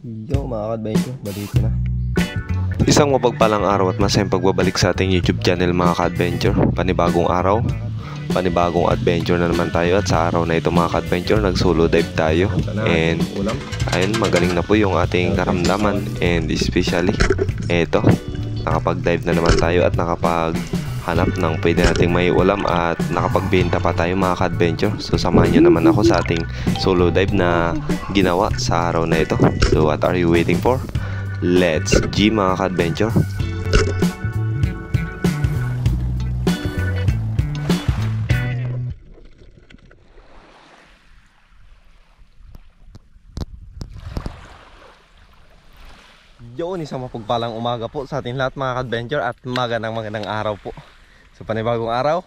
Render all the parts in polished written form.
Yo mga ka-adventure, balito na. Isang mapagpalang araw at masayang pagbabalik sa ating YouTube channel mga ka-adventure. Panibagong araw, panibagong adventure na naman tayo. At sa araw na ito mga ka-adventure, nag-solo dive tayo. And ayun, magaling na po yung ating karamdaman. And especially, eto, nakapag-dive na naman tayo at nakapaghanap ng pwede nating may ulam at nakapagbenta pa tayo mga ka-adventure. So samahan nyo naman ako sa ating solo dive na ginawa sa araw na ito. So what are you waiting for? Let's G mga ka-adventure. Yun, isang mapagpalang umaga po sa ating lahat mga ka-adventure at magandang araw po. So panibagong araw,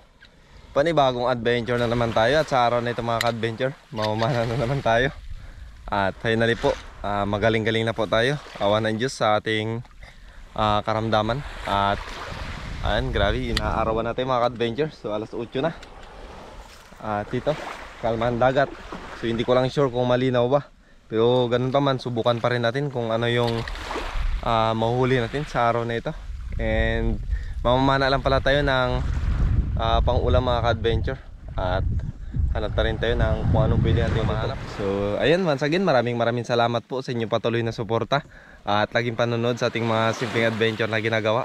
panibagong adventure na naman tayo. At sa araw na ito mga ka-adventure, mamamana na naman tayo. At finally po, magaling-galing na po tayo. Awa ng Diyos sa ating karamdaman. At ayan, grabe, inaarawan natin mga ka-adventure. So alas 8 na. At dito, kalmahan dagat. So hindi ko lang sure kung malinaw ba, pero ganun pa man, subukan pa rin natin kung ano yung mahuhuli natin sa araw na ito. And mamamana lang pala tayo ng pang-ulam mga ka-adventure. At hanap na rin tayo ng kung anong pwede natin mahanap. So ayun, once again, maraming salamat po sa inyong patuloy na suporta at laging panonood sa ating mga simpleng adventure na ginagawa.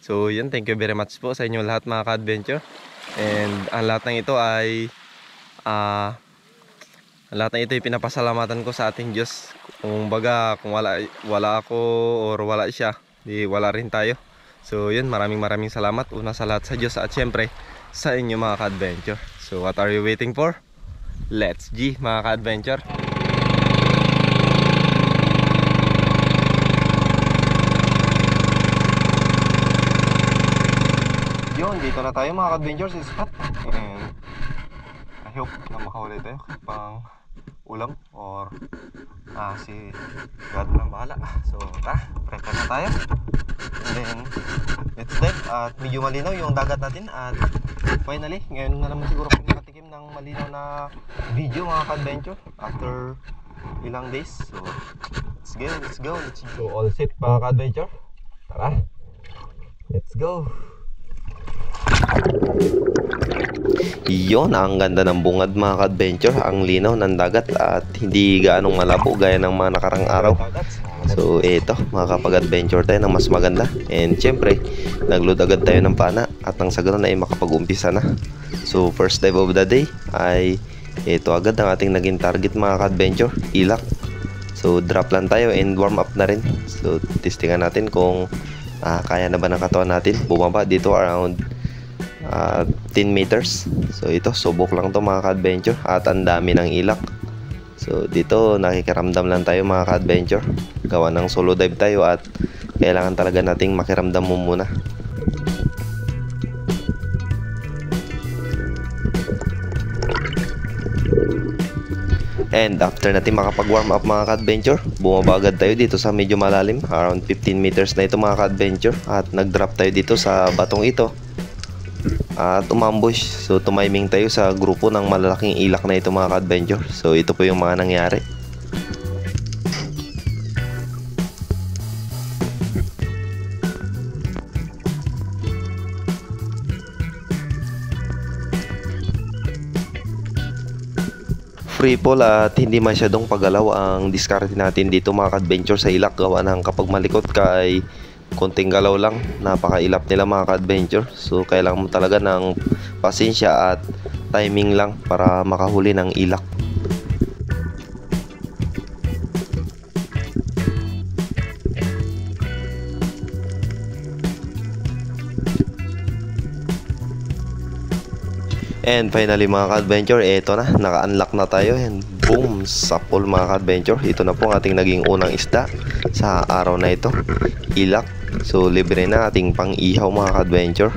So yun, thank you very much po sa inyong lahat mga ka-adventure. And ang lahat ng ito ay pinapasalamatan ko sa ating Diyos. Kung baga, kung wala ako or wala siya, di wala rin tayo. So yun, maraming salamat una sa lahat sa Diyos at syempre sa inyo mga ka-adventure. So what are you waiting for? Let's G mga ka-adventure. Yun, dito na tayo mga ka-adventure sa spot. And I hope na makahuli tayo pang ulam or si God lang bahala. So prepare na tayo. And then let's dive. At medyo malinaw yung dagat natin. At finally, ngayon na naman siguro kami nakatikim ng malinaw na video mga ka-adventure after ilang days. So let's go. So all set mga ka-adventure. Tara, let's go. Iyon, ang ganda ng bungad mga ka-adventure. Ang linaw ng dagat at hindi gaanong malabo gaya ng mga nakarang araw. So eto, makakapag-adventure tayo ng mas maganda. And syempre, nagload agad tayo ng pana at nang sa ganun ay makapag-umpisa na. So first dive of the day ay ito agad ang ating naging target mga ka-adventure, ilak. So drop lang tayo and warm up na rin. So testingan natin kung kaya na ba ng katawan natin bumaba dito around 10 meters. So ito, subok lang to mga ka-adventure at ang dami ng ilak. So dito nakikiramdam lang tayo mga ka-adventure. Gawa ng solo dive tayo at kailangan talaga nating makiramdam mo muna. And after natin makapag-warm up mga ka-adventure, bumaba agad tayo dito sa medyo malalim, around 15 meters na ito mga ka-adventure. At nag-drop tayo dito sa batong ito at umambush. So tumiming tayo sa grupo ng malalaking ilak na ito mga ka-adventure. So ito po yung mga nangyari. Free fall at hindi masyadong paggalaw ang diskarte natin dito mga ka-adventure sa ilak. Gawa ng kapag malikot ka ay konting galaw lang, napakailap nila mga ka-adventure. So kailangan mo talaga ng pasensya at timing lang para makahuli ng ilak. And finally mga ka-adventure, eto na, naka-unlock na tayo. And boom, sapol mga ka-adventure. Ito na po ang ating naging unang isda sa araw na ito, ilak. So libre na ating pang-ihaw mga ka-adventure.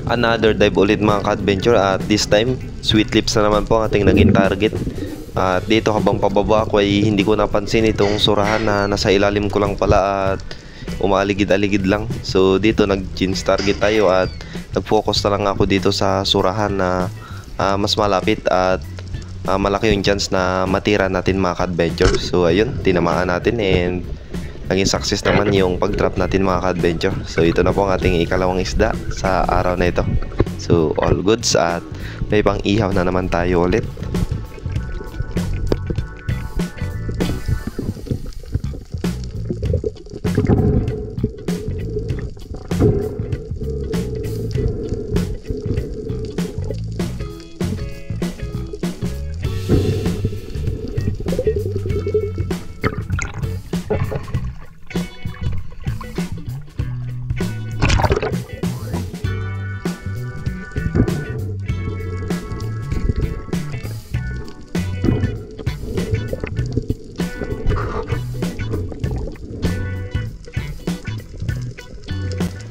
Another dive ulit mga ka-adventure, at this time sweet lips na naman po ang ating naging target. At dito habang pababa ako ay hindi ko napansin itong surahan na nasa ilalim ko lang pala at umaaligid-aligid lang. So dito nag-change target tayo at nag-focus na lang ako dito sa surahan na mas malapit at malaki yung chance na matira natin mga ka-adventure. So ayun, tinamaan natin and naging success naman yung pag-drop natin mga ka-adventure. So ito na po ang ating ikalawang isda sa araw na ito. So all goods at may pang ihaw na naman tayo ulit.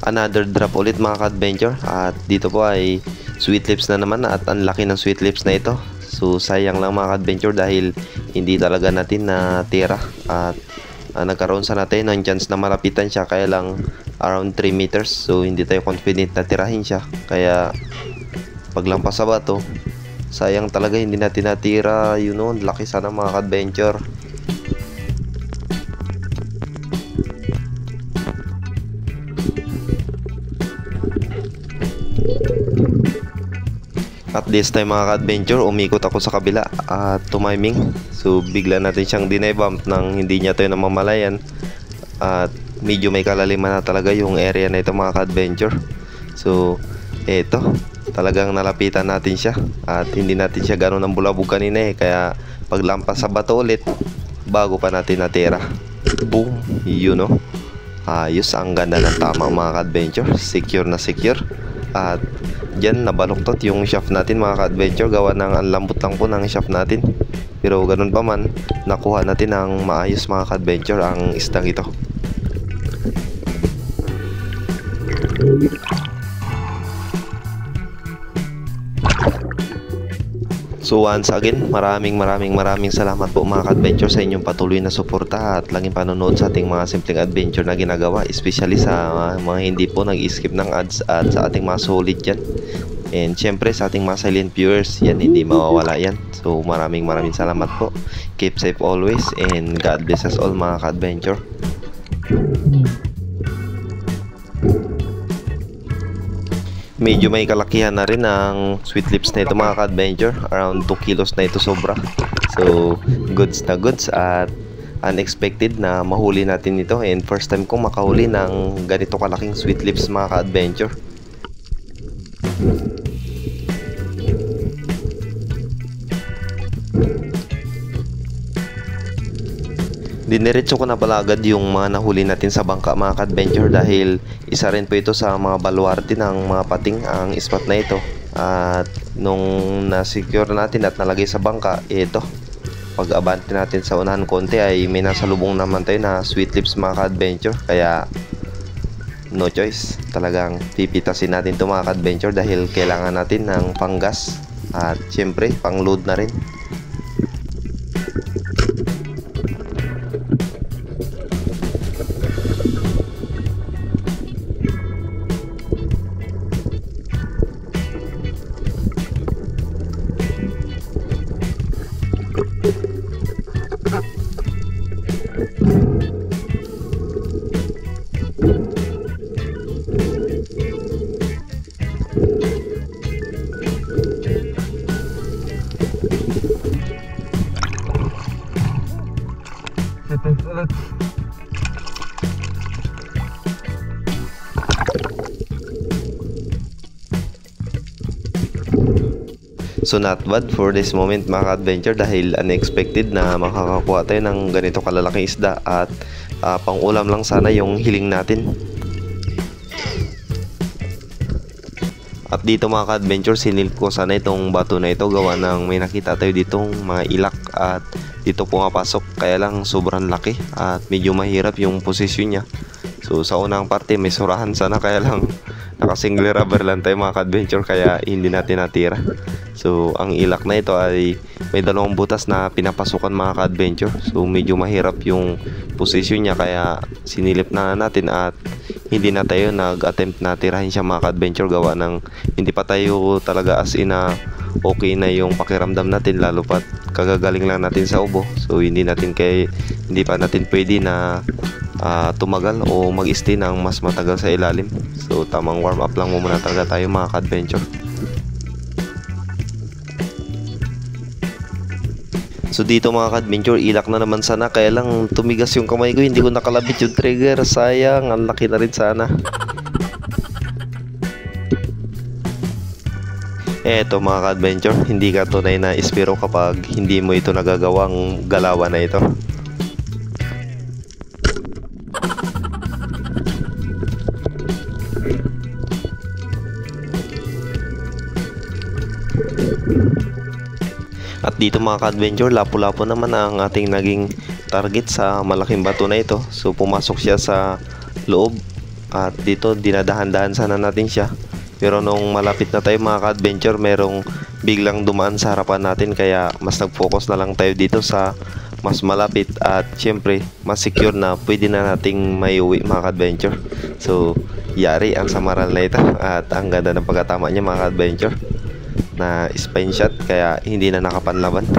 Another drop ulit mga ka-adventure, at dito po ay sweet lips na naman at ang laki ng sweet lips na ito. So sayang lang mga ka-adventure dahil hindi talaga natin natira at nagkaroon sa natin ng chance na malapitan siya, kaya lang around 3 meters. So hindi tayo confident na tirahin siya, kaya paglampas sa bato sayang talaga hindi natin natira. Yun know, laki sana mga ka-adventure. At this time mga ka-adventure, umikot ako sa kabila at tumiming. So bigla natin siyang dinay-bump nang hindi niya tayo namamalayan. At medyo may kalaliman na talaga yung area na ito mga ka-adventure. So eto, talagang nalapitan natin siya. At hindi natin siya gano'n ang bulabog kanina kaya paglampas sa bato ulit, bago pa natin natira. Boom! Yun know. Ayos, ang ganda ng tama mga ka-adventure. Secure na secure. At dyan nabaluktot yung shaft natin mga ka-adventure, gawa ng ang lambot lang po ng shaft natin. Pero ganun pa man, nakuha natin ng maayos mga ka-adventure ang isdang ito. So once again, maraming salamat po mga ka-adventure sa inyong patuloy na suporta at laging panonood sa ating mga simpleng adventure na ginagawa, especially sa mga hindi po nag-skip ng ads at sa ating mga solid dyan. And syempre sa ating mga silent viewers, yan hindi mawawala yan. So maraming salamat po. Keep safe always and God bless us all mga ka-adventure. Medyo may kalakihan na rin ang sweet lips na ito mga ka-adventure. Around 2 kilos na ito sobra. So goods na goods at unexpected na mahuli natin ito. And first time kong makahuli ng ganito kalaking sweet lips mga ka-adventure. Diniretso ko na pala agad yung mga nahuli natin sa bangka mga ka-adventure dahil isa rin po ito sa mga baluarte ng mga pating ang spot na ito. At nung na-secure natin at nalagay sa bangka, ito, pag-abante natin sa unahan konti ay may nasalubong naman tayo na sweet lips mga ka-adventure. Kaya no choice, talagang pipitasin natin ito mga ka-adventure dahil kailangan natin ng panggas at syempre pang load na rin. So not bad for this moment mga ka-adventure dahil unexpected na makakakuha tayo ng ganito kalalaking isda at pang ulam lang sana yung hiling natin. At dito mga ka-adventure, sinilip ko sana itong bato na ito gawa ng may nakita tayo ditong mga ilak at dito pumapasok, kaya lang sobrang laki at medyo mahirap yung posisyon niya. So sa unang parte may surahan sana, kaya lang naka single rubber lang tayo mga ka-adventure, kaya hindi natin natira. So ang ilak na ito ay may dalawang butas na pinapasukan mga ka-adventure. So medyo mahirap yung position niya, kaya sinilip na natin at hindi na tayo nag-attempt na tirahin siya mga ka-adventure, gawa ng hindi pa tayo talaga as in na okay na yung pakiramdam natin, lalo pat kagagaling lang natin sa ubo. So hindi pa natin pwede na tumagal o mag-stay ng mas matagal sa ilalim. So tamang warm up lang muna talaga tayo mga ka-adventure. So dito mga ka-adventure, ilak na naman sana, kaya lang tumigas yung kamay ko, hindi ko nakalabit yung trigger. Sayang, ang laki na rin sana. Eto mga ka-adventure, hindi ka tunay na espiro kapag hindi mo ito nagagawang galawan na ito. At dito mga ka-adventure, lapo-lapo naman ang ating naging target sa malaking bato na ito. So pumasok siya sa loob at dito dinadahan-dahan sana natin siya. Pero nung malapit na tayo mga ka-adventure, merong biglang dumaan sa harapan natin, kaya mas nag-focus na lang tayo dito sa mas malapit at syempre mas secure na pwede na nating maiuwi mga ka-adventure. So yari ang samaral na ito at ang ganda ng pagkatama niya mga ka-adventure, na spine shot, kaya hindi na nakapanlaban.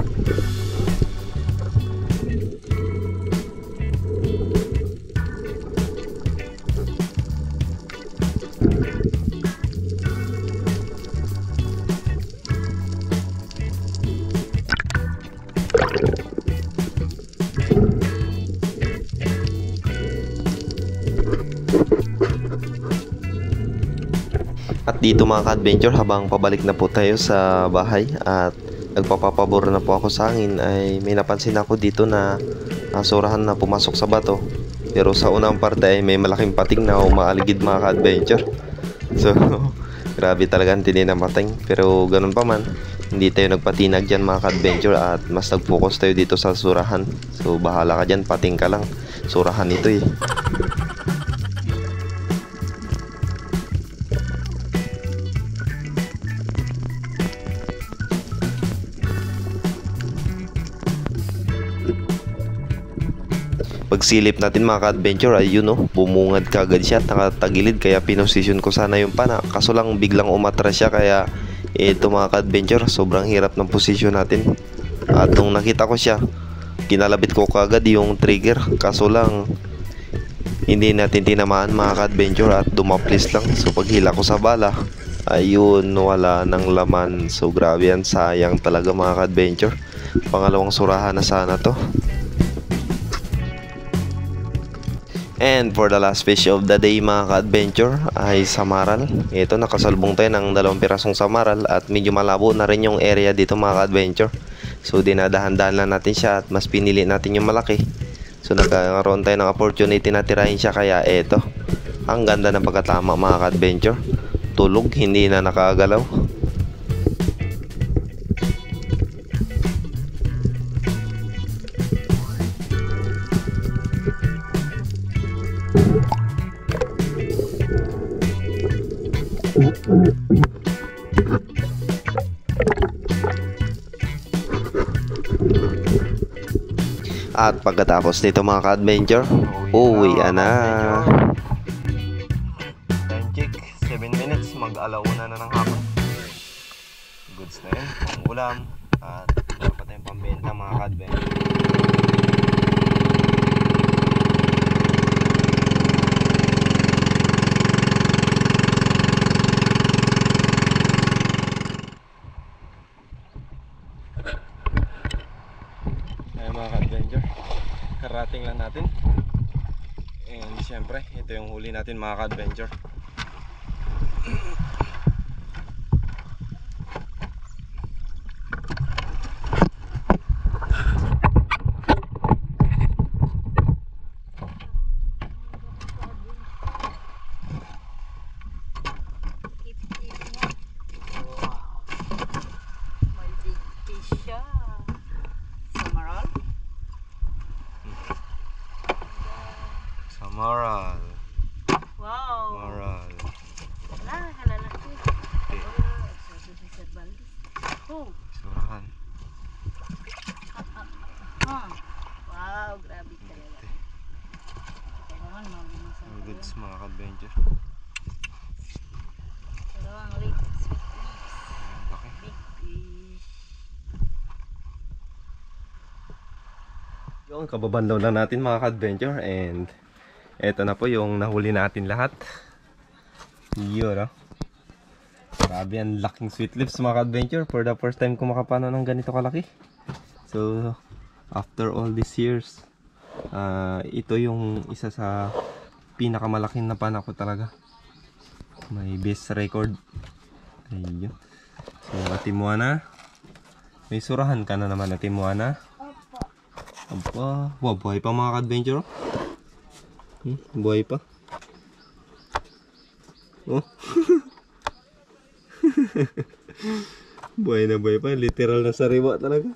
At dito mga ka-adventure, habang pabalik na po tayo sa bahay at nagpapapabor na po ako sa hangin, ay may napansin ako dito na surahan na pumasok sa bato. Pero sa unang parte ay may malaking pating na umaaligid mga ka-adventure. So grabe talaga ang tindi ng pating. Pero ganun pa man, hindi tayo nagpatinag dyan mga ka-adventure at mas nag-focus tayo dito sa surahan. So bahala ka dyan, pating ka lang, surahan ito eh. Pagsilip natin mga ka-adventure ay yun bumungad kagad siya at nakatagilid, kaya pinosisyon ko sana yung pana, kaso lang biglang umatras siya, kaya ito mga ka-adventure, sobrang hirap ng posisyon natin. At nung nakita ko siya, kinalabit ko kagad yung trigger, kaso lang hindi natin tinamaan mga ka-adventure at dumaplis lang. So paghila ko sa bala, ayun, wala ng laman. So grabe yan, sayang talaga mga ka-adventure. Pangalawang surahan na sana to. And for the last fish of the day mga ka-adventure ay samaral. Ito, nakasalbong tayo ng 2 pirasong samaral at medyo malabo na rin yung area dito mga ka-adventure. So dinadahan-dahan lang natin siya at mas pinili natin yung malaki. So nagkaroon tayo ng opportunity na tirahin siya, kaya eto, ang ganda ng pagkatama mga ka-adventure. Tulog, hindi na nakagalaw. At pagkatapos nito mga ka-adventure, uwi na. Time check, 7 minutes, mag-alauna na ng hapon. Goods na yun, pang ulam. At dapat tayong pambenta mga ka-adventure. Mga ka-adventure, karating lang natin, and syempre ito yung huli natin mga ka-adventure. Moral. Wow. Moral. Wala. adventure. Dalawang lake, sweet leaves. Laki. Big fish. Yung kababandaw na natin mga ka-adventure, and eto na po yung nahuli natin lahat. Yun, no? Grabe, ang laking sweet lips mga ka-adventure. For the first time ko makapano ng ganito kalaki. So, after all these years, ito yung isa sa pinakamalaking na pana ko talaga. May best record. Ayun. So, Ate Moana, may surahan ka na naman, Ate Moana. Aba, wow, buhay pa mga ka-adventure. Buhay pa. Oh. Buhay pa, literal na sariwa talaga.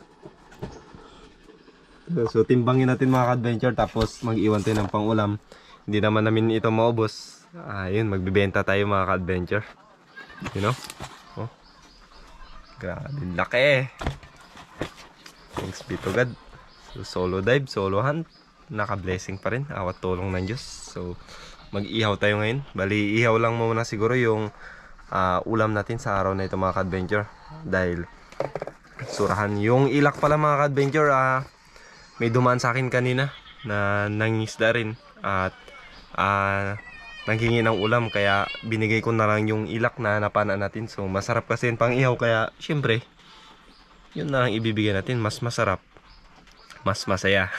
So timbangin natin mga ka-adventure, tapos mag-iwan tayo ng pang-ulam. Hindi naman namin ito maubos. Ayun, magbibenta tayo mga ka-adventure. You know? Oh. Grabe, laki. Thanks be to God. So, solo dive, solo hunt. Naka-blessing pa rin, awat tulong ng Diyos. So mag-ihaw tayo ngayon. Bali, ihaw lang muna siguro yung ulam natin sa araw na ito mga ka-adventure. Dahil surahan. Yung ilak pala mga ka-adventure, may dumaan sa akin kanina na nangingisda rin. At nanghingi ng ulam, kaya binigay ko na lang yung ilak na napana natin. So masarap kasi yung pang ihaw, kaya syempre yun na lang ibibigay natin. Mas masarap, mas masaya.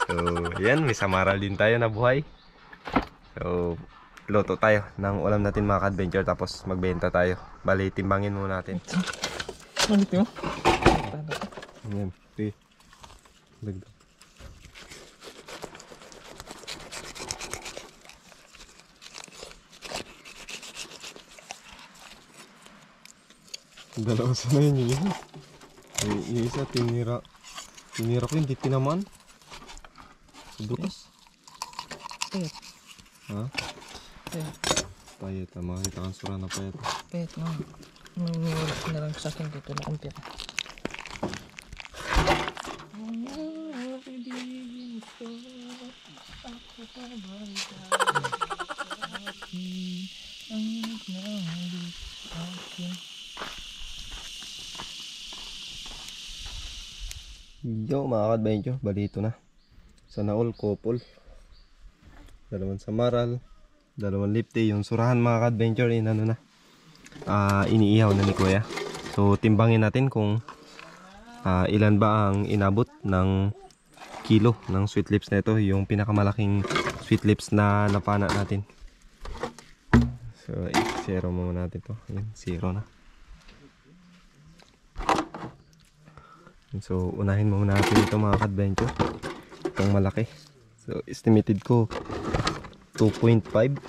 So yan, may samaral din tayo na buhay. So luto tayo ng ulam natin mga ka-adventure, tapos magbenta tayo. Bali, timbangin muna natin. Ano ito? Ayan, okay. Dagdag. Dalawa sa na yun yun. Yung isa, tinira ko yun, di tinaman. Butas. Payat. Ha? Payat. Payat, makakita kang sura na payat. Payat na. Nangyayari na lang sa akin dito na kumpir. Yo mga ka-adventure, balito na. Sana all couple. Dalawang samaral, dalawang lipte. Yung surahan mga ka-adventure, ano na, iniihaw na ni Kuya. So timbangin natin kung ilan ba ang inabot ng kilo ng sweet lips na ito. Yung pinakamalaking sweet lips na napana natin. So zero muna natin to. Ayan, zero na. So unahin muna natin ito mga ka-adventure, itong malaki. So estimated ko 2.5.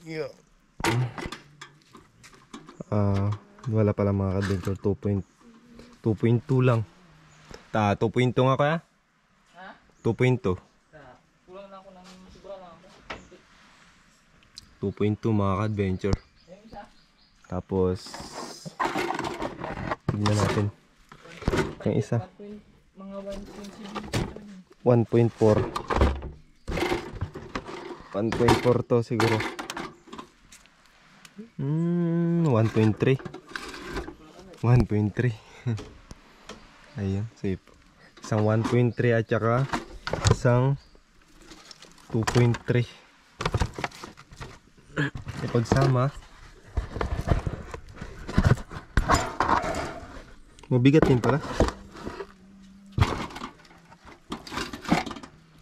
Yeah. Wala pala mga ka-adventure, 2.2 lang. 2.2 nga kaya? Ha? 2.2. Kulang na ako ng sigura lang ako. 2.2 mga ka-adventure. Tapos tignan natin yung isa, Mga 1.4 to siguro. 1.3 ayun, safe. Isang 1.3 at saka isang 2.3. Ipagsama mabigat din pala.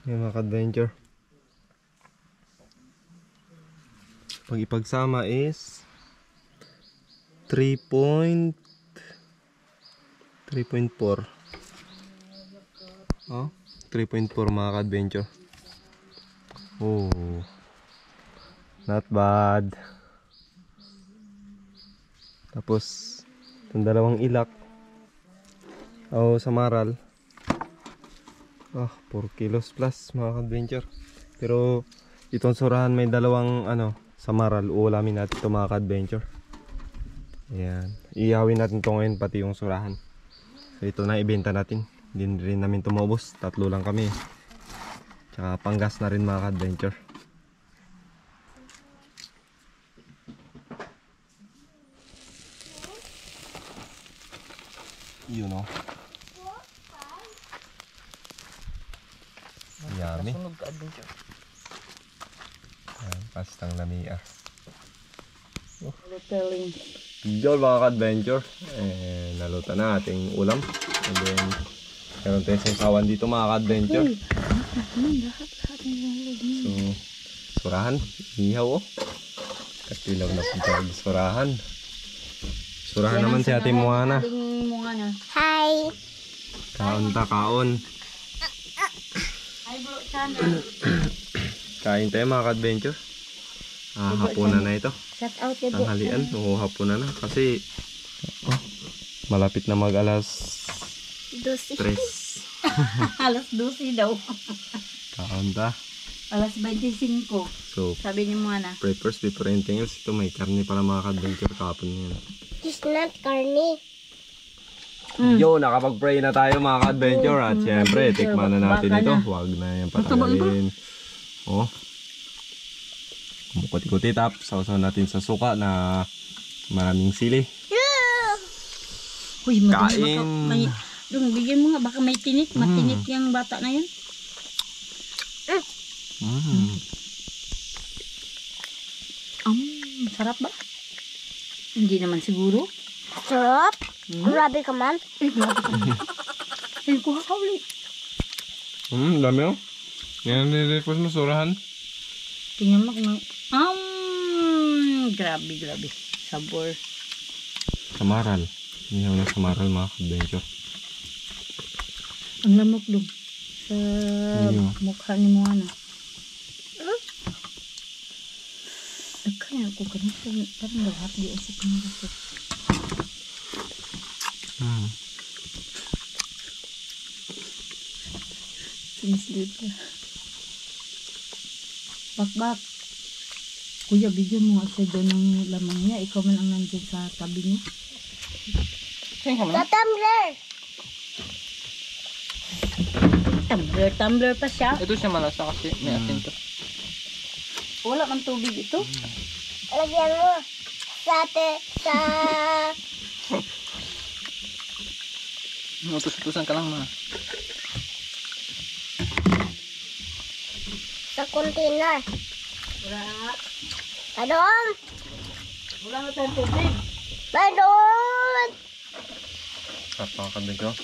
Yung mga ka-adventure, pag ipagsama is 3.4. Oh, 3.4 mga ka-adventure. Oh, not bad. Tapos itong dalawang ilak o samaral, 4 kilos plus mga ka-adventure. Pero itong surahan may dalawang samaral, uulamin natin ito mga ka-adventure. Ayan, iihawin natin ito ngayon, pati yung surahan. So ito na ibenta natin, hindi rin namin ito maubos, 3 lang kami. Tsaka panggas na rin mga ka-adventure. Yun o. Yummy. Nasunog ka adventure. Ayan, pastang lamia. Telling. Yun mga ka-adventure. Naluto na ating ulam. And then, meron tayong sasawan dito mga ka-adventure. So, surahan. Ihaw o. Katilaw na pagkag surahan. Surahan naman si Ate Moana. Hi. Kaon ta, kaon. Hi bro, Chan. Kain tayo mga ka-adventure. Hapunan na ito. Shout out ya bro. Tanghalian. Oo, hapunan na. Kasi, malapit na mag alas Dosi. 3. Alas 12 daw. Kaon ta. Alas 25. So, Sabi ni mo na. pray first before anything else. Ito may karne pala mga ka-adventure kapon yan. It's not karne. Yo, nakapag-pray na tayo mga ka-adventure. At syempre, tikman na natin ito. Huwag na yan patagalin. Oh. Kumukuti-kuti tap. Sausaw natin sa suka na maraming sili. Uy, Kain. Dung, bigyan mo nga. Baka may tinit. Matinit yung bata na yun. Sarap ba? Hindi naman siguro. Sarap. Grabe ka man. Grabe ka. Kuha ka ulit. Dami oh. Yan nire-request mo surahan. Tingnan mo kung grabe, grabe. Sabor. Samaral. Ihaw na samaral mga ka-adventure. Ang lamok dong. Sa mukha ni mo ano. Nagkaya ako ganito. Parang lahat di asik mo kasi. Sinislit ka. Bakbak. Kuya, bigyan mo nga siya doon ng lamang niya. Ikaw man ang nandyan sa tabi niya. Sa tumbler. Tumbler pa siya. Ito siya malasa kasi may asin to. Wala man tubig ito. Lagyan mo. Sa Utos-utosan ka lang ma. sa container. Wala nga. Padong. Wala nga tayong tubig. Padong. Sarap mga ka-adventure.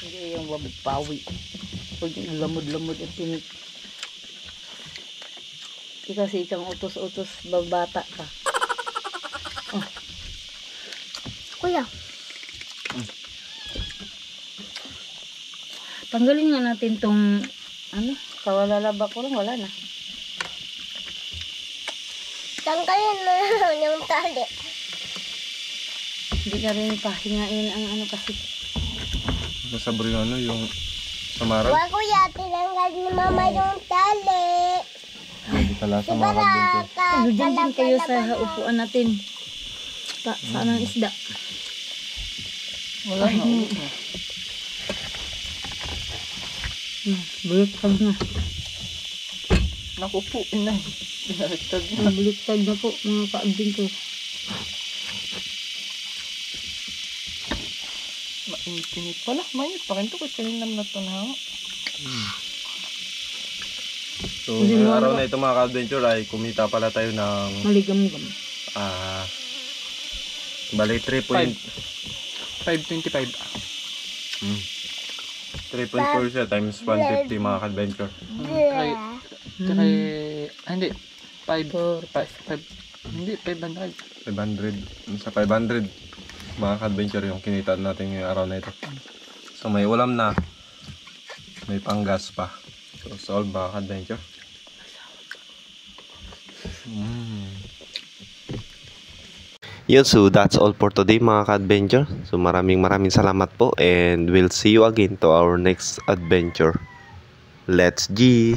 Hindi yung pawi. Huwag yung lamod-lamod at tinit. Di kasi ikang utos-utos babata ka. Kuya. Tanggalin nga natin tong kawalalaba ko lang, wala na. Tanggalin mo naman yung tali. Hindi na rin pahingain ang kasi. Masabri yung samaral. Huwag kuya, tinanggal ni mama yung tali. Hindi pala sa Diba mga ka-adventure. Ano dyan kayo sa upuan natin? Saan ang isda? Wala na. Ulit na. Baliktad na. Naku po, inay. Binaligtad na. Baliktad na po mga ka-adventure. Mainit pala. Mainit pa rin to kasi kaninam na to na. So, ngayong araw na ito mga ka-adventure ay kumita pala tayo ng Maligam-gam. bali 3.4 siya times 150 mga ka-adventure. Tsaka, hindi. 5. Hindi, 500. 500. Sa 500 mga ka-adventure yung kinita natin ngayong araw na ito. So may ulam na. May panggas pa. So solve mga ka-adventure. Yun, so that's all for today mga ka-adventure. So maraming salamat po and we'll see you again to our next adventure. Let's G!